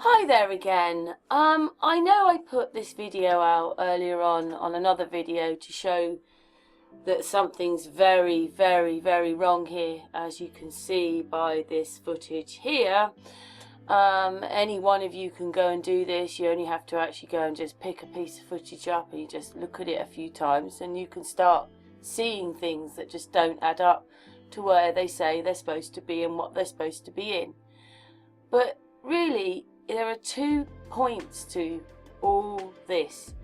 Hi there again. I know I put this video out earlier on another video to show that something's very, very, very wrong here, as you can see by this footage here. Any one of you can go and do this. You only have to actually go and just pick a piece of footage up and you just look at it a few times and you can start seeing things that just don't add up to where they say they're supposed to be and what they're supposed to be in. But really, there are 2 points to all this.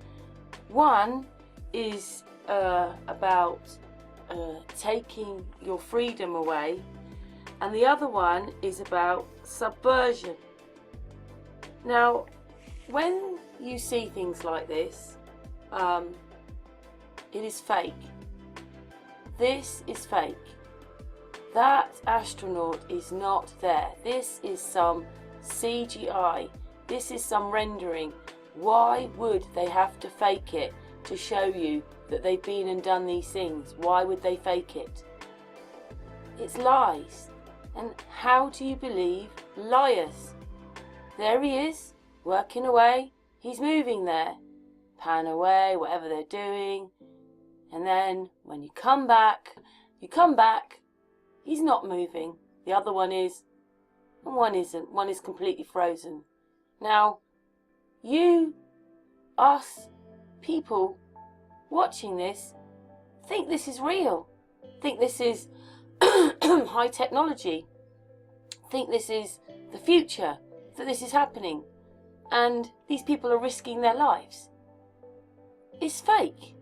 One is about taking your freedom away, and the other one is about subversion. Now, when you see things like this, it is fake. This is fake. That astronaut is not there. This is some CGI. This is some rendering. Why would they have to fake it to show you that they've been and done these things? Why would they fake it? It's lies. And how do you believe liars? There he is, working away. He's moving there. Pan away, whatever they're doing. And then when you come back, he's not moving. The other one is, and one isn't. One is completely frozen. Now, us, people watching this, think this is real. Think this is high technology. Think this is the future, that this is happening. And these people are risking their lives. It's fake.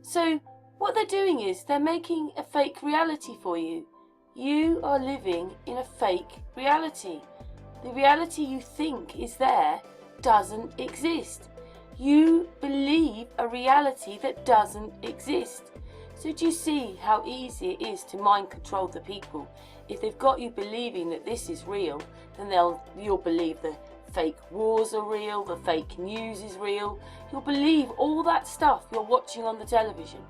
So what they're doing is they're making a fake reality for you. You are living in a fake reality. The reality you think is there doesn't exist. You believe a reality that doesn't exist. So do you see how easy it is to mind control the people? If they've got you believing that this is real, then you'll believe the fake wars are real, the fake news is real. You'll believe all that stuff you're watching on the television.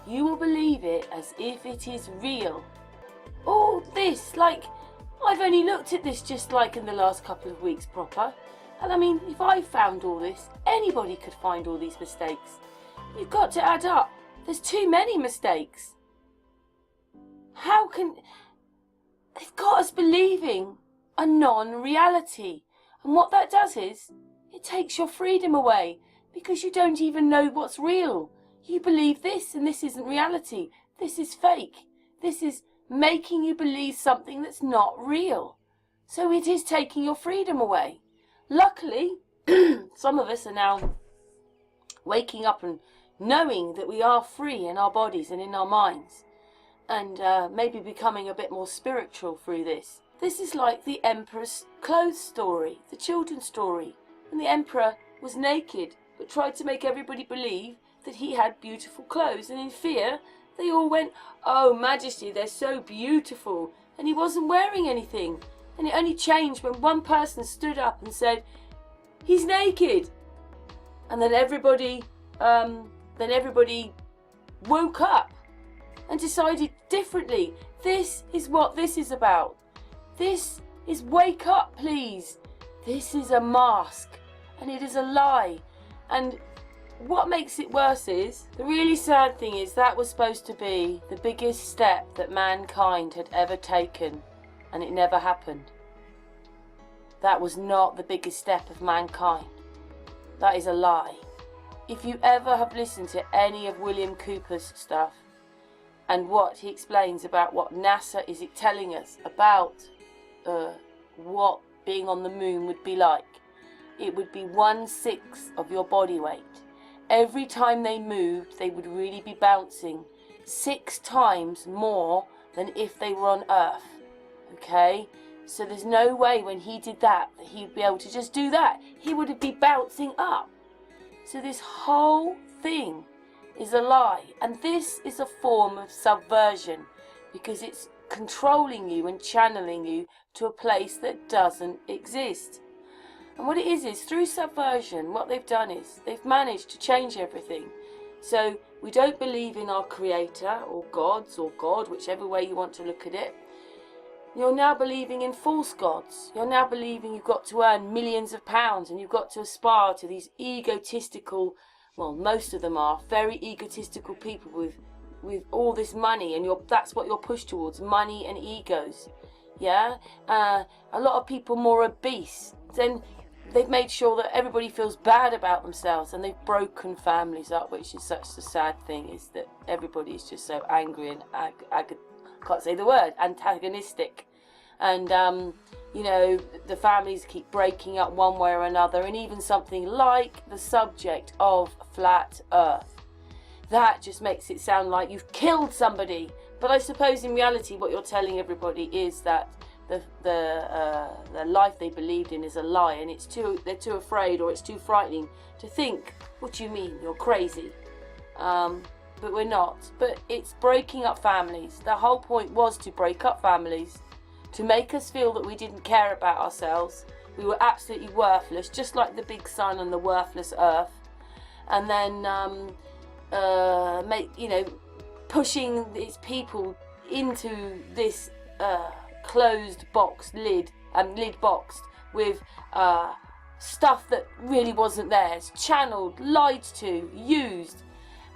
You will believe it as if it is real. All this, like, I've only looked at this just like in the last couple of weeks proper. And I mean, if I found all this, anybody could find all these mistakes. You've got to add up. There's too many mistakes. They've got us believing a non-reality. And what that does is, it takes your freedom away because you don't even know what's real. You believe this and this isn't reality. This is fake. This is making you believe something that's not real. So it is taking your freedom away. Luckily, some of us are now waking up and knowing that we are free in our bodies and in our minds, and maybe becoming a bit more spiritual through this. This is like the Emperor's clothes story, the children's story, when the Emperor was naked but tried to make everybody believe that he had beautiful clothes, and in fear they all went, "Oh, Majesty, they're so beautiful," and he wasn't wearing anything. And it only changed when one person stood up and said, "He's naked." And then everybody woke up and decided differently. This is what this is about. This is wake up, please. This is a mask and it is a lie. And what makes it worse is, the really sad thing is that was supposed to be the biggest step that mankind had ever taken, and it never happened. That was not the biggest step of mankind. That is a lie. If you ever have listened to any of William Cooper's stuff and what he explains about what NASA is telling us about what being on the moon would be like, it would be 1/6 of your body weight. Every time they moved, they would really be bouncing 6 times more than if they were on Earth. Okay? So there's no way when he did that he'd be able to just do that. He would be bouncing up. So this whole thing is a lie. And this is a form of subversion because it's controlling you and channeling you to a place that doesn't exist. And what it is through subversion, what they've done is they've managed to change everything. So we don't believe in our creator or gods or God, whichever way you want to look at it. You're now believing in false gods. You're now believing you've got to earn millions of pounds and you've got to aspire to these egotistical, well, most of them are very egotistical people with all this money, and that's what you're pushed towards, money and egos. Yeah? A lot of people more obese. Then they've made sure that everybody feels bad about themselves, and they've broken families up, which is such a sad thing, is that everybody is just so angry and can't say the word, antagonistic. And, you know, the families keep breaking up one way or another, and even something like the subject of flat earth. That just makes it sound like you've killed somebody. But I suppose in reality what you're telling everybody is that the life they believed in is a lie, and they're too afraid, or it's too frightening to think, what do you mean, you're crazy? But we're not. But it's breaking up families. The whole point was to break up families, to make us feel that we didn't care about ourselves. We were absolutely worthless, just like the big sun and the worthless earth. And then pushing these people into this closed box lid boxed with stuff that really wasn't theirs, channeled, lied to, used.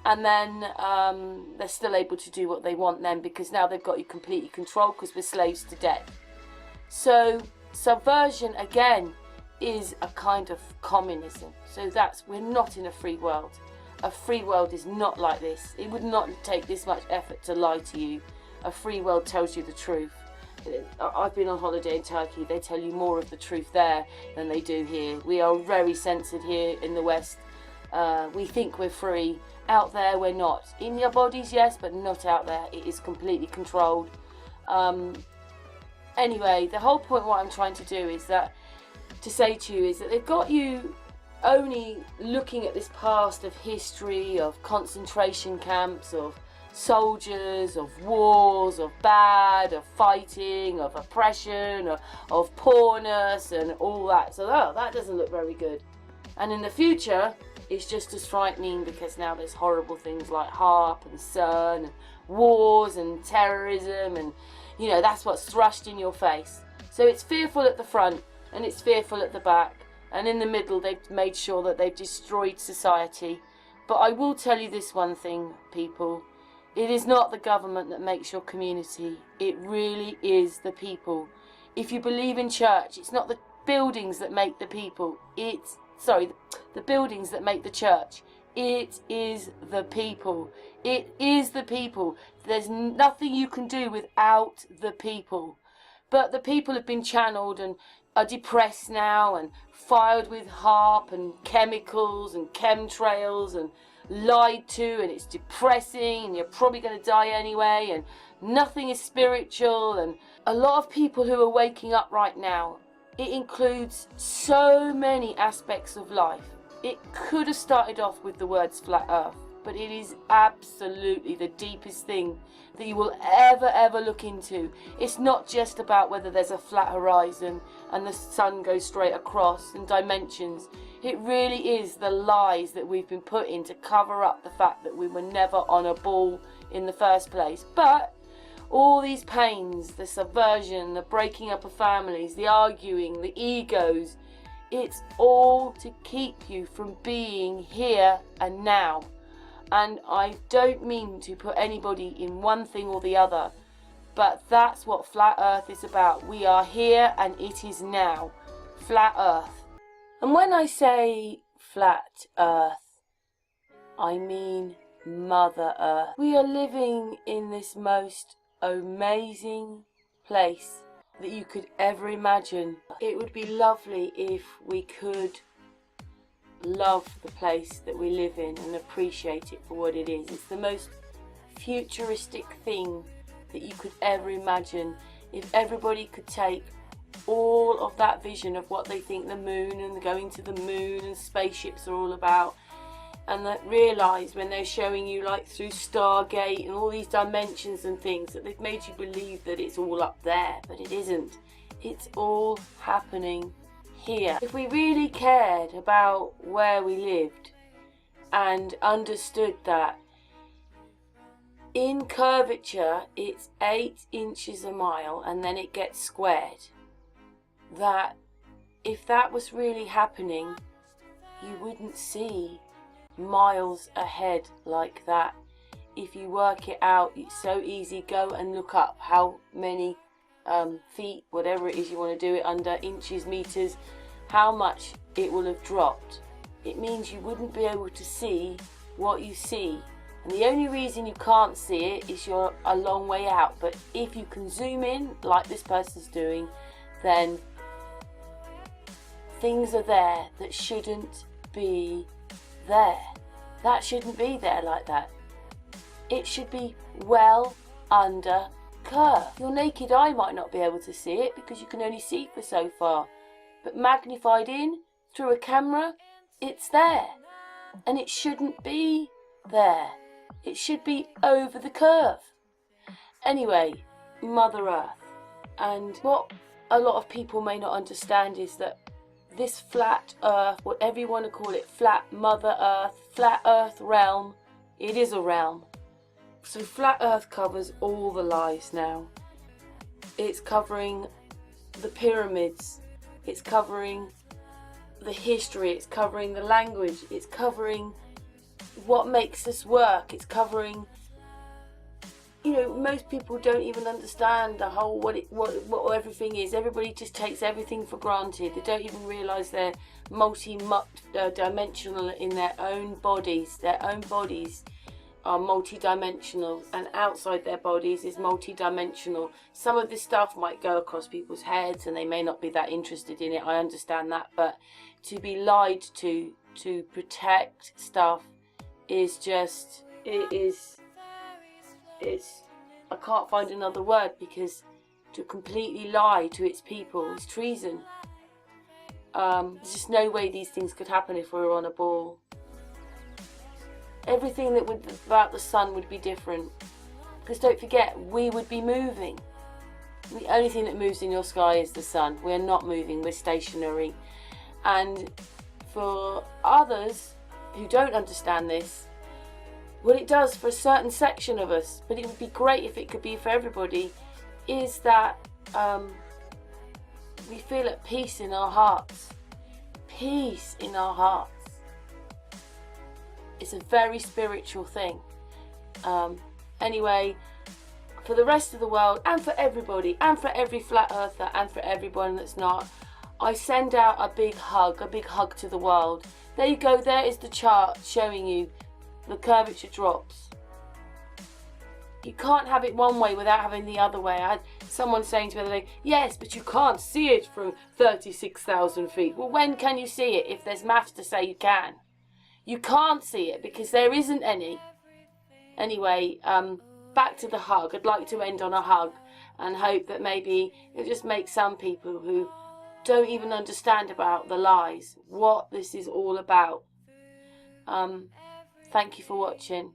And then they're still able to do what they want then, because now they've got you completely controlled, because we're slaves to debt. So subversion again is a kind of communism. So we're not in a free world. A free world is not like this. It would not take this much effort to lie to you. A free world tells you the truth. I've been on holiday in Turkey. They tell you more of the truth there than they do here. We are very censored here in the West. We think we're free. Out there we're not. In your bodies, yes, but not out there. It is completely controlled. Anyway, the whole point, what I'm trying to do is that, to say to you, is that they've got you only looking at this past of history, of concentration camps, of soldiers, of wars, of bad, of fighting, of oppression, of poorness and all that. So that doesn't look very good. And in the future, it's just as frightening, because now there's horrible things like HARP and CERN and wars and terrorism, and you know, that's what's thrust in your face. So it's fearful at the front and it's fearful at the back, and in the middle they've made sure that they've destroyed society. But I will tell you this one thing, people. It is not the government that makes your community. It really is the people. If you believe in church, it's not the buildings that make the people. The buildings that make the church. It is the people. It is the people. There's nothing you can do without the people. But the people have been channeled and are depressed now and fired with HARP and chemicals and chemtrails and lied to, and it's depressing, and you're probably going to die anyway, and nothing is spiritual. And a lot of people who are waking up right now, it includes so many aspects of life. It could have started off with the words flat earth, but it is absolutely the deepest thing that you will ever look into. It's not just about whether there's a flat horizon and the sun goes straight across and dimensions. It really is the lies that we've been put in to cover up the fact that we were never on a ball in the first place. But all these pains, the subversion, the breaking up of families, the arguing, the egos, it's all to keep you from being here and now. And I don't mean to put anybody in one thing or the other, but that's what flat earth is about. We are here and it is now. Flat earth. And when I say flat earth, I mean Mother Earth. We are living in this most amazing place that you could ever imagine. It would be lovely if we could love the place that we live in and appreciate it for what it is. It's the most futuristic thing that you could ever imagine. If everybody could take all of that vision of what they think the moon and going to the moon and spaceships are all about, and that realise when they're showing you like through Stargate and all these dimensions and things, that they've made you believe that it's all up there, but it isn't. It's all happening here. If we really cared about where we lived and understood that In curvature, it's 8 inches a mile, and then it gets squared. That if that was really happening, you wouldn't see miles ahead like that. If you work it out, it's so easy. Go and look up how many feet, whatever it is you want to do it under, inches, meters, how much it will have dropped. It means you wouldn't be able to see what you see. And the only reason you can't see it is you're a long way out. But if you can zoom in, like this person's doing, then things are there that shouldn't be there. That shouldn't be there like that. It should be well under curve. Your naked eye might not be able to see it because you can only see for so far. But magnified in through a camera, it's there. And it shouldn't be there. It should be over the curve. Anyway, Mother Earth. And what a lot of people may not understand is that this flat Earth, whatever you want to call it, flat Mother Earth, flat Earth realm, it is a realm. So flat Earth covers all the lies now. It's covering the pyramids, it's covering the history, it's covering the language, it's covering what makes us work, it's covering, you know, most people don't even understand the whole what everything is. Everybody just takes everything for granted. They don't even realise they're multi-dimensional in their own bodies. Their own bodies are multi-dimensional, and outside their bodies is multi-dimensional. Some of this stuff might go across people's heads and they may not be that interested in it. I understand that, but to be lied to protect stuff is just, it's I can't find another word, because to completely lie to its people is treason. There's just no way these things could happen if we were on a ball. Everything that would about the sun would be different, because don't forget, we would be moving. The only thing that moves in your sky is the sun. We're not moving, we're stationary. And for others who don't understand this, what it does for a certain section of us, but it would be great if it could be for everybody, is that we feel at peace in our hearts. Peace in our hearts. It's a very spiritual thing. Anyway, for the rest of the world, and for everybody, and for every flat earther, and for everyone that's not, I send out a big hug to the world. There you go, there is the chart showing you the curvature drops. You can't have it one way without having the other way. I had someone saying to me the other day, yes, but you can't see it from 36,000 feet. Well, when can you see it if there's maths to say you can? You can't see it because there isn't any. Anyway, back to the hug. I'd like to end on a hug and hope that maybe it'll just make some people who don't even understand about the lies, what this is all about. Thank you for watching.